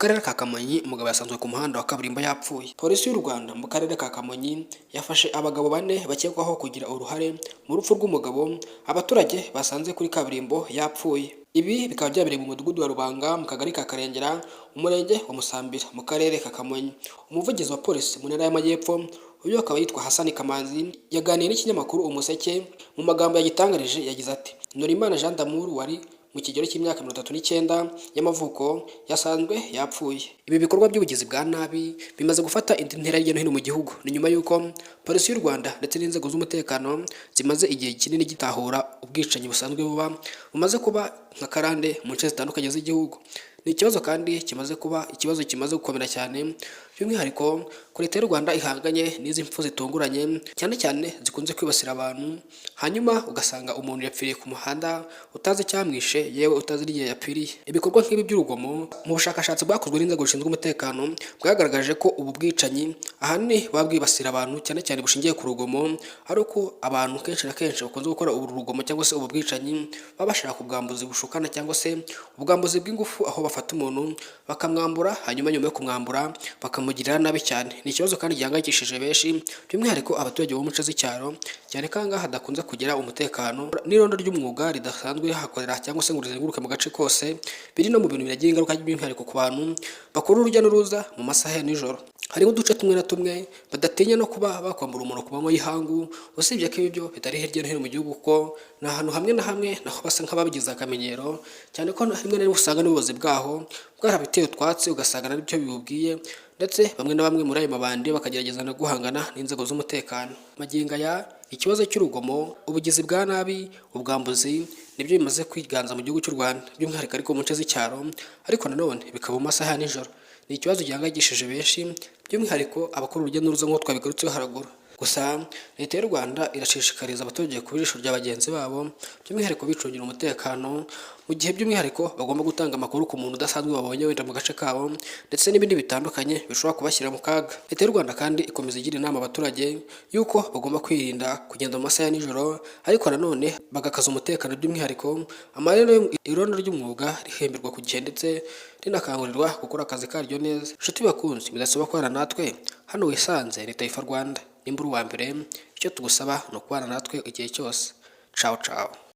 karere ka Kamonyi umugabo yasanzwe ku muhanda wa kaburimbo yapfuye. Polisi y'u Rwanda mu karere ka Kamonyi yafashe abagabo 4 bakekwaho kugira uruhare mu rupfu rw'umugabo abaturage basanze kuri kaburimbo yapfuye. Ibi bikaba byabereye mu mudugudu wa Rubanga mu kagari ka Karengera umurenge wa Musambira mu karere ka Kamonyi. Umuvugizi wa polisi mu ntara y'Amajyepfo uyu akaba yitwa Hassan Kamanzi yaganiye n'ikinyamakuru Umuseke mu magambo yagitangarije yagize ati Norimana Jean d'Amour wari mu kigero cy'imyaka 39 y'amavuko yasanzwe yapfuye. Ibi bikorwa by'ubugizi bwa nabi bimaze gufata indi ntera hirya no hino mu gihugu ni nyuma y'uko polisi y'u Rwanda ndetse n'inzego z'umutekano zimaze igihe kinini gitahura ubwicanyi busanzwe bumaze kuba nka karande mu nce zitandukanye z'igihugu. Ni ikibazo kandi kimaze gukomera cyane by'umwihariko kuri Leta y'u Rwanda ihanganye n'izi mpfu zitunguranye cyane zikunze kwibasira abantu, hanyuma ugasanga umuntu yapfiriye ku muhanda utazi cyamwishe yewe utazi n'igihe yapfiriye. Ibikorwa nk'ibi by'urugomo mu bushakashatsi bwakozwe n'inzego zishinzwe umutekano bwagaragaje ko ubu bwicanyi ahanini bwibasira abantu cyane bushingiye ku rugomo, ari uko abantu kenshi na kenshi bakunze gukora ubu rugomo cyangwa se ubu bwicanyi baba bashaka ubwambuzi bushukana cyangwa se ubwambuzi bw'ingufu, aho bafata umuntu bakamwambura hanyuma nyuma yo kumwambura bakamugirira nabi cyane. Ni ikibazo kandi gihangayikishije benshi by'umwihariko abaturage bo mu nce z'icyaro cyane kanga hadakunze kugira umutekano n'irondo ry'umwuga ridasanzwe hakorera cyangwa se ngo rizenguruke mu gace kose, biri no mu bintu biragira ingaruka by'umwihariko ku bantu bakora urujya n'uruza mu masaha ya nijoro. Hari uduce tumwe na tumwe badatinya no kuba bakwambura umuntu ku manywa y'ihangu, usibye ko ibyo bitari hirya no hino mu gihugu kuko ni ahantu hamwe na hamwe naho basa nk'ababigize akamenyero, cyane ko rimwe na rimwe usanga n'ubuyobozi bwaho bwarabiteye utwatsi ugasanga nabyo bibubwiye, ndetse bamwe na bamwe muri ayo mabandi bakagerageza no guhangana n'inzego z'umutekano. Magingo aya ikibazo cy'urugomo, ubugizi bwa nabi, ubwambuzi nibyo bimaze kwiganza mu gihugu cy'u Rwanda by'umwihariko ariko mu nce z'icyaro, ariko nanone bikaba mu masaha ya nijoro. Ni ikibazo gihangayikishije benshi by'umwihariko abakora urujya n'uruza nk'uko twabigarutseho haraguru. Gusa Leta y'u Rwanda irashishikariza abaturage ku ijisho rya bagenzi babo by'umwihariko bicungira umutekano, mu gihe by'umwihariko bagomba gutanga amakuru ku muntu udasanzwe babonye wenda mu gace kabo ndetse n'ibindi bitandukanye bishobora kubashyira mu kaga. Leta y'u Rwanda kandi ikomeza igira inama abaturage y'uko bagomba kwirinda kugenda mu masaha ya nijoro, ariko nanone bagakaza umutekano by'umwihariko amarero irondo ry'umwuga rihemberwa ku gihe ndetse rinakangurirwa gukora akazi karyo neza. Inshuti bakunzi bidasaba kubana natwe hano wisanze ni Taifa Rwanda. Nimba uri uwa mbere icyo tugusaba ni ukubana natwe igihe cyose. Ciao ciao.